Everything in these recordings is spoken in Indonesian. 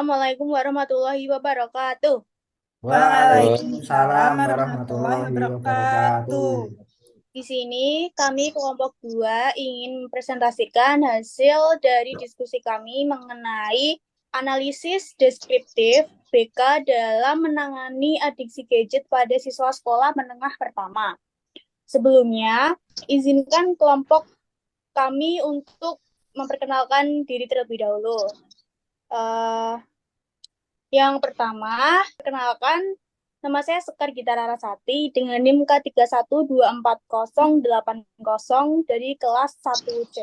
Assalamualaikum warahmatullahi wabarakatuh. Waalaikumsalam Waalaikumsalam warahmatullahi warahmatullahi wabarakatuh. wabarakatuh. Di sini kami kelompok 2 ingin mempresentasikan hasil dari diskusi kami mengenai analisis deskriptif BK dalam menangani adiksi gadget pada siswa sekolah menengah pertama. Sebelumnya, izinkan kelompok kami untuk memperkenalkan diri terlebih dahulu. Eh, Yang pertama, perkenalkan, nama saya Sekar Gita Rarasati dengan NIM K31240880 dari kelas 1C.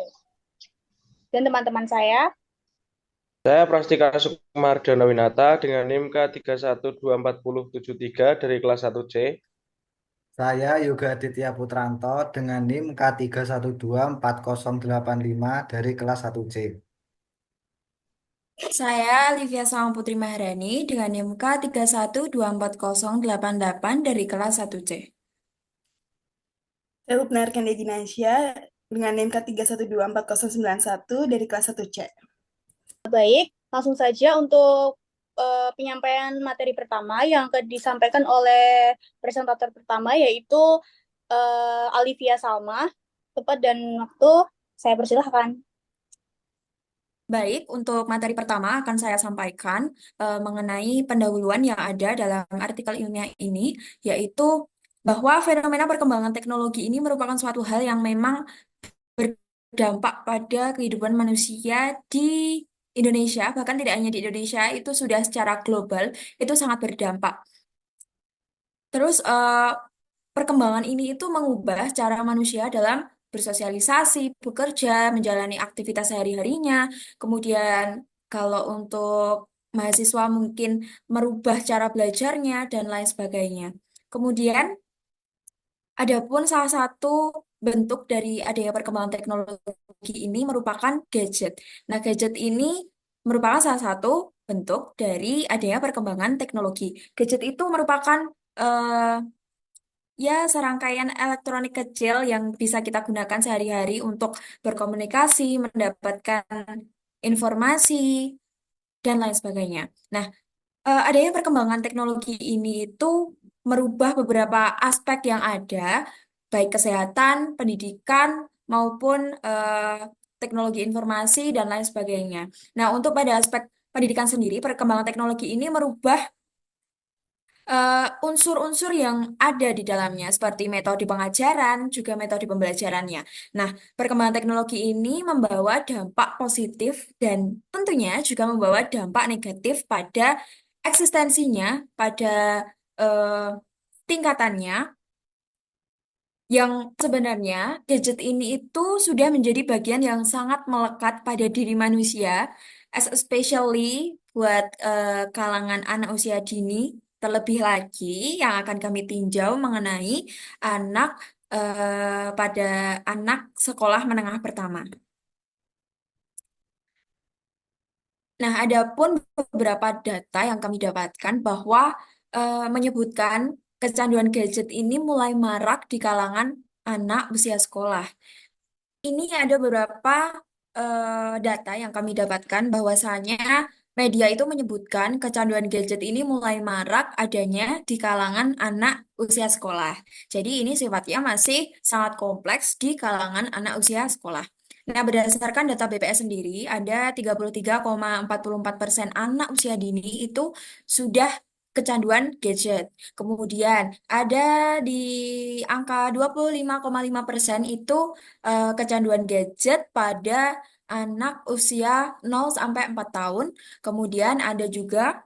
Dan teman-teman saya, Saya Prastika Sukmardana Winata dengan NIM K312473 dari kelas 1C. Saya Yoga Aditya Putranto dengan NIM K31240885 dari kelas 1C. Saya Livia Sawang Putri Maharani dengan NIM K31240888 dari kelas 1C. Saya Lubnar Arkendi Ginansyah dengan NIM K31244091 dari kelas 1C. baik, langsung saja untuk penyampaian materi pertama yang akan disampaikan oleh presentator pertama, yaitu Alivia Salma. Tepat dan waktu, saya persilahkan. Baik, untuk materi pertama akan saya sampaikan mengenai pendahuluan yang ada dalam artikel ilmiah ini, yaitu bahwa fenomena perkembangan teknologi ini merupakan suatu hal yang memang berdampak pada kehidupan manusia di Indonesia, bahkan tidak hanya di Indonesia, itu sudah secara global, itu sangat berdampak. Terus perkembangan ini itu mengubah cara manusia dalam bersosialisasi, bekerja, menjalani aktivitas sehari-harinya. Kemudian kalau untuk mahasiswa mungkin merubah cara belajarnya dan lain sebagainya. Kemudian adapun salah satu bentuk dari adanya perkembangan teknologi ini merupakan gadget. Nah, gadget ini merupakan salah satu bentuk dari adanya perkembangan teknologi. Gadget itu merupakan ya serangkaian elektronik kecil yang bisa kita gunakan sehari-hari untuk berkomunikasi, mendapatkan informasi, dan lain sebagainya. Nah, adanya perkembangan teknologi ini itu merubah beberapa aspek yang ada, baik kesehatan, pendidikan, maupun teknologi informasi dan lain sebagainya. Nah, untuk pada aspek pendidikan sendiri, perkembangan teknologi ini merubah unsur-unsur yang ada di dalamnya, seperti metode pengajaran, juga metode pembelajarannya. Nah, perkembangan teknologi ini membawa dampak positif dan tentunya juga membawa dampak negatif pada eksistensinya, pada eh, tingkatannya, yang sebenarnya gadget ini itu sudah menjadi bagian yang sangat melekat pada diri manusia, especially buat kalangan anak usia dini, terlebih lagi yang akan kami tinjau mengenai anak pada anak sekolah menengah pertama. Nah, adapun beberapa data yang kami dapatkan bahwa menyebutkan kecanduan gadget ini mulai marak di kalangan anak usia sekolah. Ini ada beberapa data yang kami dapatkan bahwasanya media itu menyebutkan kecanduan gadget ini mulai marak adanya di kalangan anak usia sekolah. Jadi ini sifatnya masih sangat kompleks di kalangan anak usia sekolah. Nah, berdasarkan data BPS sendiri, ada 33,44% anak usia dini itu sudah kecanduan gadget. Kemudian ada di angka 25,5% itu kecanduan gadget pada anak usia 0 sampai 4 tahun. Kemudian ada juga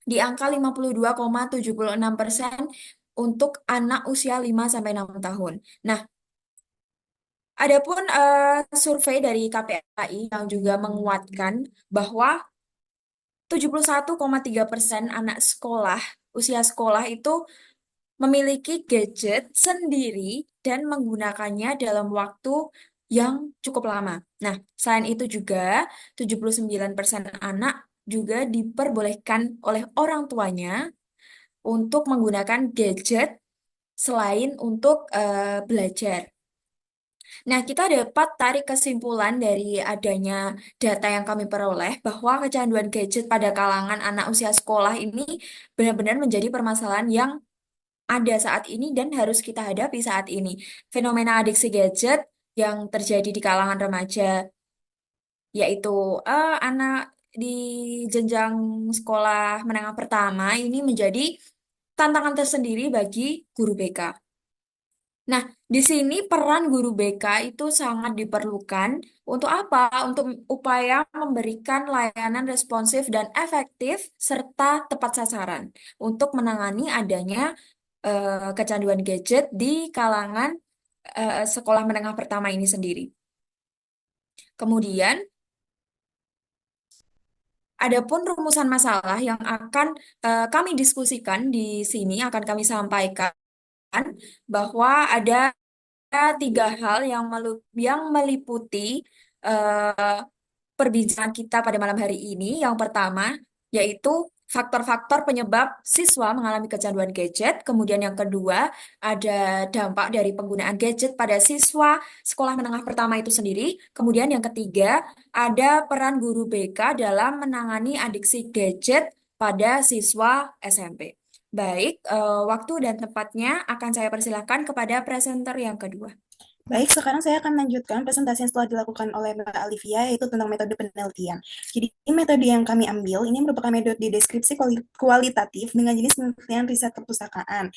di angka 52,76% untuk anak usia 5 sampai 6 tahun. Nah, adapun survei dari KPAI yang juga menguatkan bahwa 71,3% anak sekolah, usia sekolah itu memiliki gadget sendiri dan menggunakannya dalam waktu yang cukup lama. Nah, selain itu juga 79% anak juga diperbolehkan oleh orang tuanya untuk menggunakan gadget selain untuk belajar. Nah, kita dapat tarik kesimpulan dari adanya data yang kami peroleh bahwa kecanduan gadget pada kalangan anak usia sekolah ini benar-benar menjadi permasalahan yang ada saat ini dan harus kita hadapi saat ini. Fenomena adiksi gadget yang terjadi di kalangan remaja, yaitu anak di jenjang sekolah menengah pertama ini menjadi tantangan tersendiri bagi guru BK. Nah, di sini peran guru BK itu sangat diperlukan untuk apa? Untuk upaya memberikan layanan responsif dan efektif serta tepat sasaran untuk menangani adanya kecanduan gadget di kalangan sekolah menengah pertama ini sendiri. Kemudian, adapun rumusan masalah yang akan kami diskusikan di sini akan kami sampaikan bahwa ada tiga hal yang meliputi eh, perbincangan kita pada malam hari ini. Yang pertama yaitu faktor-faktor penyebab siswa mengalami kecanduan gadget. Kemudian yang kedua ada dampak dari penggunaan gadget pada siswa sekolah menengah pertama itu sendiri. Kemudian yang ketiga ada peran guru BK dalam menangani adiksi gadget pada siswa SMP. Baik, waktu dan tempatnya akan saya persilahkan kepada presenter yang kedua. Baik, sekarang saya akan melanjutkan presentasi yang setelah dilakukan oleh Mbak Alivia, yaitu tentang metode penelitian. Jadi, metode yang kami ambil ini merupakan metode deskripsi kualitatif dengan jenis penelitian riset perpustakaan.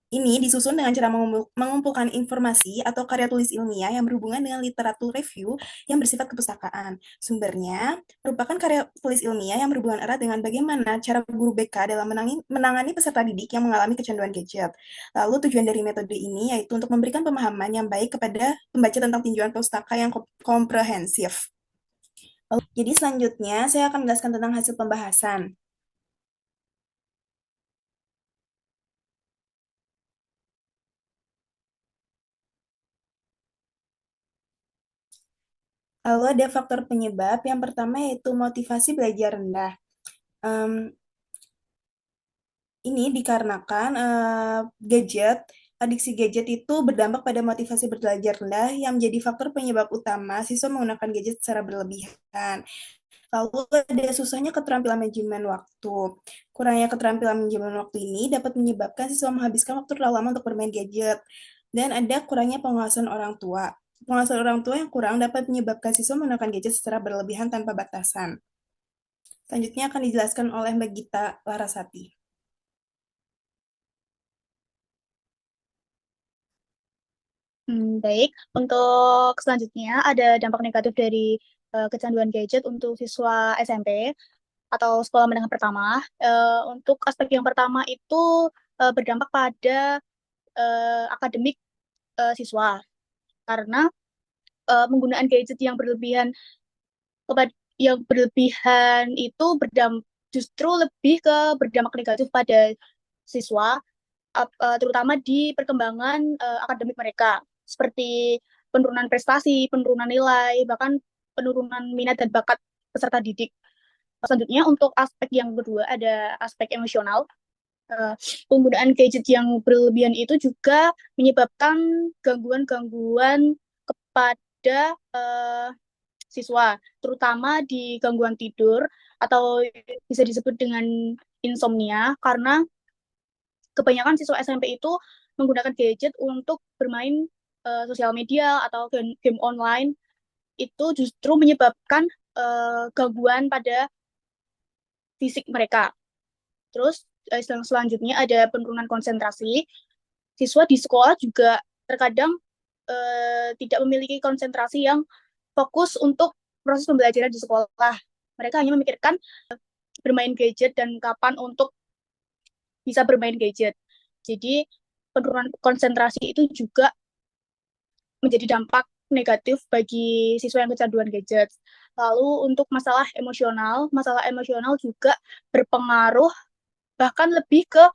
Ini disusun dengan cara mengumpulkan informasi atau karya tulis ilmiah yang berhubungan dengan literatur review yang bersifat kepustakaan. Sumbernya merupakan karya tulis ilmiah yang berhubungan erat dengan bagaimana cara guru BK dalam menangani peserta didik yang mengalami kecanduan gadget. Lalu tujuan dari metode ini yaitu untuk memberikan pemahaman yang baik kepada pembaca tentang tinjauan pustaka yang komprehensif. Jadi selanjutnya saya akan menjelaskan tentang hasil pembahasan. Lalu ada faktor penyebab. Yang pertama yaitu motivasi belajar rendah. Ini dikarenakan adiksi gadget itu berdampak pada motivasi belajar rendah yang menjadi faktor penyebab utama siswa menggunakan gadget secara berlebihan. Lalu ada susahnya keterampilan manajemen waktu. Kurangnya keterampilan manajemen waktu ini dapat menyebabkan siswa menghabiskan waktu terlalu lama untuk bermain gadget. Dan ada kurangnya pengawasan orang tua. Pengawasan orang tua yang kurang dapat menyebabkan siswa menggunakan gadget secara berlebihan tanpa batasan. Selanjutnya akan dijelaskan oleh Mbak Gita Larasati. Baik, untuk selanjutnya ada dampak negatif dari kecanduan gadget untuk siswa SMP atau sekolah menengah pertama. Untuk aspek yang pertama itu berdampak pada akademik siswa, karena penggunaan gadget yang berlebihan itu justru lebih ke berdampak negatif pada siswa, terutama di perkembangan akademik mereka, seperti penurunan prestasi, penurunan nilai, bahkan penurunan minat dan bakat peserta didik. Selanjutnya, untuk aspek yang kedua ada aspek emosional. Penggunaan gadget yang berlebihan itu juga menyebabkan gangguan-gangguan kepada siswa, terutama di gangguan tidur atau bisa disebut dengan insomnia, karena kebanyakan siswa SMP itu menggunakan gadget untuk bermain sosial media atau game online, itu justru menyebabkan gangguan pada fisik mereka. Terus selanjutnya ada penurunan konsentrasi. Siswa di sekolah juga terkadang tidak memiliki konsentrasi yang fokus untuk proses pembelajaran di sekolah. Mereka hanya memikirkan bermain gadget dan kapan untuk bisa bermain gadget. Jadi penurunan konsentrasi itu juga menjadi dampak negatif bagi siswa yang kecanduan gadget. Lalu untuk masalah emosional juga berpengaruh, bahkan lebih ke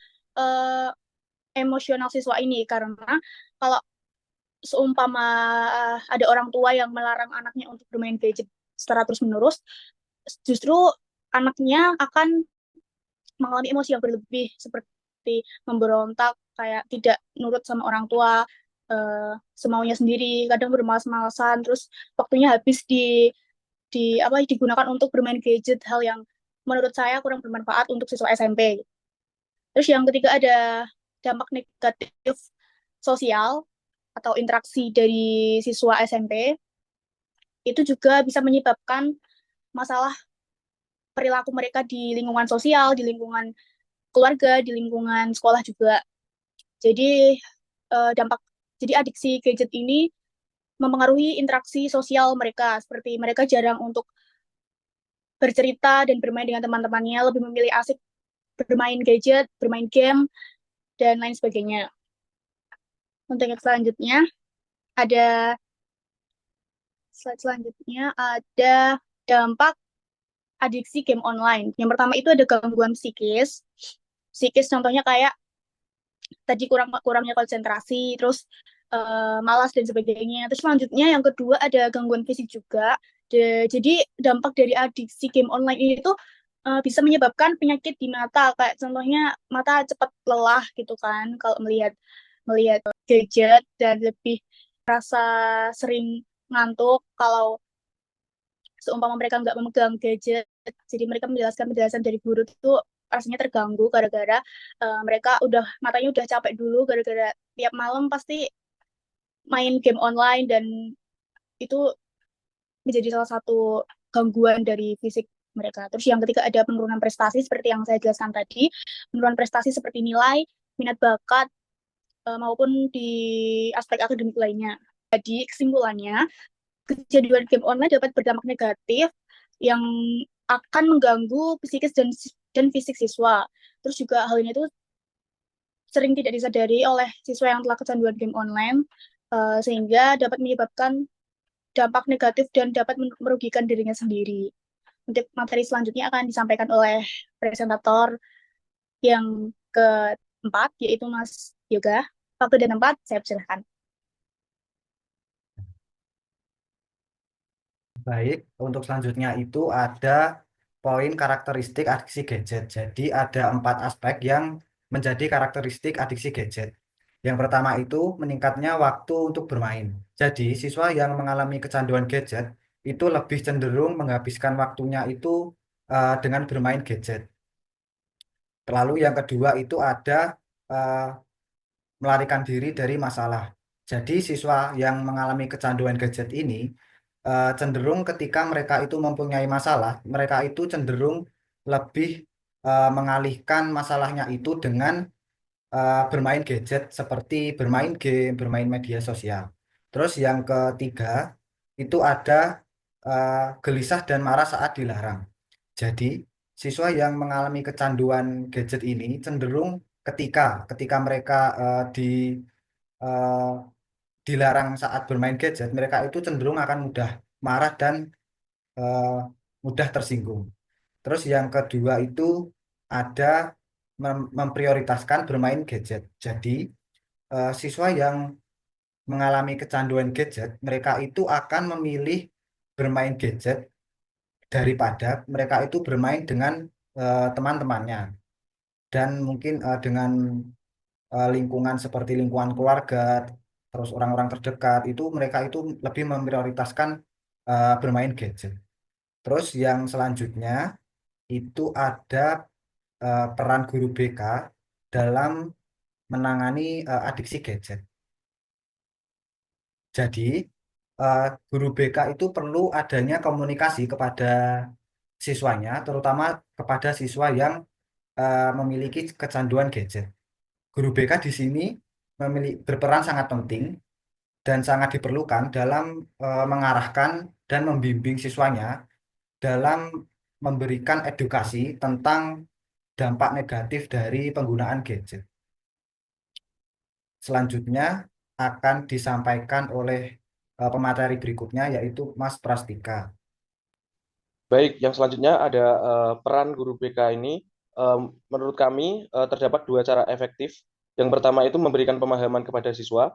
emosional siswa ini, karena kalau seumpama ada orang tua yang melarang anaknya untuk bermain gadget secara terus-menerus, justru anaknya akan mengalami emosi yang berlebih, seperti memberontak, kayak tidak nurut sama orang tua, semaunya sendiri, kadang bermalas-malasan, terus waktunya habis digunakan untuk bermain gadget, hal yang menurut saya kurang bermanfaat untuk siswa SMP. Terus yang ketiga ada dampak negatif sosial atau interaksi dari siswa SMP, itu juga bisa menyebabkan masalah perilaku mereka di lingkungan sosial, di lingkungan keluarga, di lingkungan sekolah juga. Jadi jadi adiksi gadget ini mempengaruhi interaksi sosial mereka, seperti mereka jarang untuk bercerita dan bermain dengan teman-temannya, lebih memilih asik bermain gadget, bermain game, dan lain sebagainya. Untuk yang selanjutnya, ada slide selanjutnya ada dampak adiksi game online. Yang pertama itu ada gangguan psikis. Psikis contohnya kayak tadi kurangnya konsentrasi, terus malas dan sebagainya. Terus selanjutnya yang kedua ada gangguan fisik juga. Jadi dampak dari adiksi game online ini tuh bisa menyebabkan penyakit di mata, kayak contohnya mata cepat lelah gitu kan kalau melihat gadget, dan lebih rasa sering ngantuk kalau seumpama mereka nggak memegang gadget. Jadi mereka menjelaskan penjelasan dari guru itu rasanya terganggu gara-gara mereka matanya udah capek dulu gara-gara tiap malam pasti main game online, dan itu menjadi salah satu gangguan dari fisik mereka. Terus yang ketiga ada penurunan prestasi seperti yang saya jelaskan tadi, penurunan prestasi seperti nilai, minat bakat, maupun di aspek akademik lainnya. Jadi kesimpulannya, kecanduan game online dapat berdampak negatif yang akan mengganggu psikis dan fisik siswa. Terus juga hal ini tuh sering tidak disadari oleh siswa yang telah kecanduan game online, sehingga dapat menyebabkan dampak negatif dan dapat merugikan dirinya sendiri. Untuk materi selanjutnya akan disampaikan oleh presentator yang keempat, yaitu Mas Yoga. Waktu dan tempat, saya persilahkan. Baik, untuk selanjutnya itu ada poin karakteristik adiksi gadget. Jadi ada 4 aspek yang menjadi karakteristik adiksi gadget. Yang pertama itu meningkatnya waktu untuk bermain. Jadi siswa yang mengalami kecanduan gadget itu lebih cenderung menghabiskan waktunya itu dengan bermain gadget. Lalu yang kedua itu ada eh, melarikan diri dari masalah. Jadi siswa yang mengalami kecanduan gadget ini cenderung ketika mereka itu mempunyai masalah, mereka itu cenderung lebih mengalihkan masalahnya itu dengan bermain gadget seperti bermain game, bermain media sosial. Terus yang ketiga itu ada gelisah dan marah saat dilarang. Jadi siswa yang mengalami kecanduan gadget ini cenderung ketika mereka eh, dilarang saat bermain gadget, mereka itu cenderung akan mudah marah dan eh, mudah tersinggung. Terus yang kedua itu ada memprioritaskan bermain gadget. Jadi siswa yang mengalami kecanduan gadget, mereka itu akan memilih bermain gadget daripada mereka itu bermain dengan teman-temannya, dan mungkin dengan lingkungan seperti lingkungan keluarga, terus orang-orang terdekat itu mereka itu lebih memprioritaskan bermain gadget. Terus yang selanjutnya itu ada peran guru BK dalam menangani adiksi gadget. Jadi guru BK itu perlu adanya komunikasi kepada siswanya, terutama kepada siswa yang memiliki kecanduan gadget. Guru BK di sini berperan sangat penting dan sangat diperlukan dalam mengarahkan dan membimbing siswanya dalam memberikan edukasi tentang dampak negatif dari penggunaan gadget. Selanjutnya akan disampaikan oleh pemateri berikutnya, yaitu Mas Prastika. Baik, yang selanjutnya ada peran guru BK ini. Menurut kami terdapat 2 cara efektif. Yang pertama itu memberikan pemahaman kepada siswa.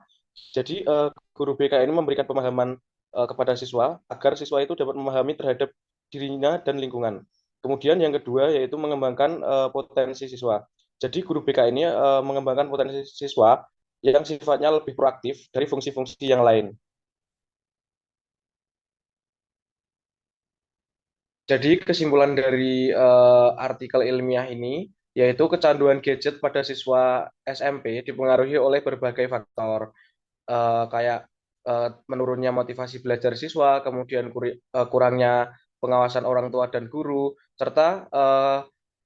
Jadi guru BK ini memberikan pemahaman kepada siswa agar siswa itu dapat memahami terhadap dirinya dan lingkungan. Kemudian yang kedua yaitu mengembangkan potensi siswa. Jadi guru BK ini mengembangkan potensi siswa yang sifatnya lebih proaktif dari fungsi-fungsi yang lain. Jadi kesimpulan dari artikel ilmiah ini yaitu kecanduan gadget pada siswa SMP dipengaruhi oleh berbagai faktor, kayak menurunnya motivasi belajar siswa, kemudian kurangnya pengawasan orang tua dan guru, serta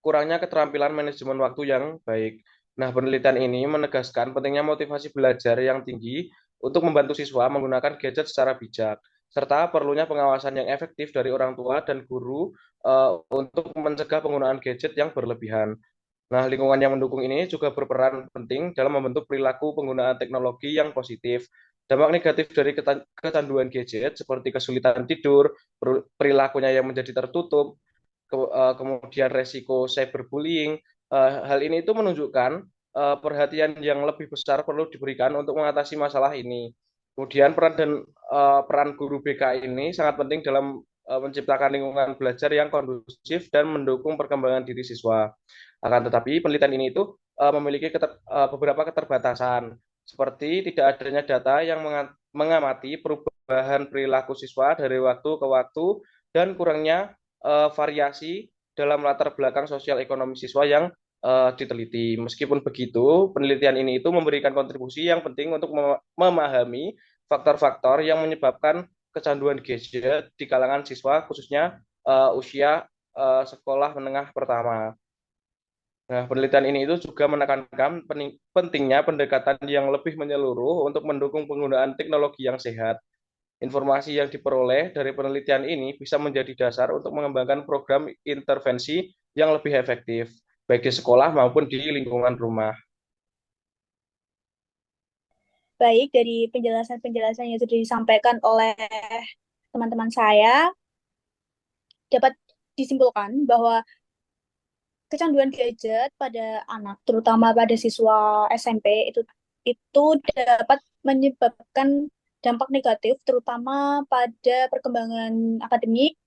kurangnya keterampilan manajemen waktu yang baik. Nah, penelitian ini menegaskan pentingnya motivasi belajar yang tinggi untuk membantu siswa menggunakan gadget secara bijak, serta perlunya pengawasan yang efektif dari orang tua dan guru untuk mencegah penggunaan gadget yang berlebihan. Nah, lingkungan yang mendukung ini juga berperan penting dalam membentuk perilaku penggunaan teknologi yang positif. Dampak negatif dari kecanduan gadget seperti kesulitan tidur, perilakunya yang menjadi tertutup, kemudian resiko cyberbullying. Hal ini itu menunjukkan perhatian yang lebih besar perlu diberikan untuk mengatasi masalah ini. Kemudian peran guru BK ini sangat penting dalam menciptakan lingkungan belajar yang kondusif dan mendukung perkembangan diri siswa. Akan tetapi penelitian ini itu memiliki beberapa keterbatasan, seperti tidak adanya data yang mengamati perubahan perilaku siswa dari waktu ke waktu dan kurangnya variasi dalam latar belakang sosial ekonomi siswa yang diteliti. Meskipun begitu, penelitian ini itu memberikan kontribusi yang penting untuk memahami faktor-faktor yang menyebabkan kecanduan gadget di kalangan siswa, khususnya usia sekolah menengah pertama. Nah, penelitian ini itu juga menekankan pentingnya pendekatan yang lebih menyeluruh untuk mendukung penggunaan teknologi yang sehat. Informasi yang diperoleh dari penelitian ini bisa menjadi dasar untuk mengembangkan program intervensi yang lebih efektif, baik di sekolah maupun di lingkungan rumah. Baik, dari penjelasan-penjelasan yang sudah disampaikan oleh teman-teman saya, dapat disimpulkan bahwa kecanduan gadget pada anak, terutama pada siswa SMP, itu dapat menyebabkan dampak negatif, terutama pada perkembangan akademik,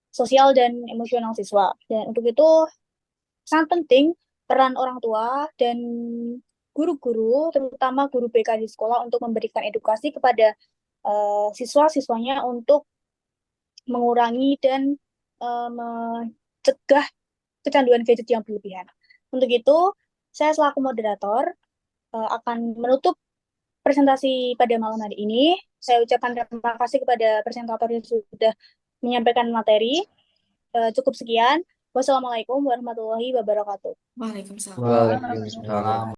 sosial, dan emosional siswa. Dan untuk itu, sangat penting peran orang tua dan guru-guru, terutama guru BK di sekolah, untuk memberikan edukasi kepada siswa-siswanya untuk mengurangi dan mencegah kecanduan gadget yang berlebihan. Untuk itu, saya selaku moderator akan menutup presentasi pada malam hari ini. Saya ucapkan terima kasih kepada presentator yang sudah menyampaikan materi. Cukup sekian. Wassalamualaikum warahmatullahi wabarakatuh. Waalaikumsalam. Waalaikumsalam.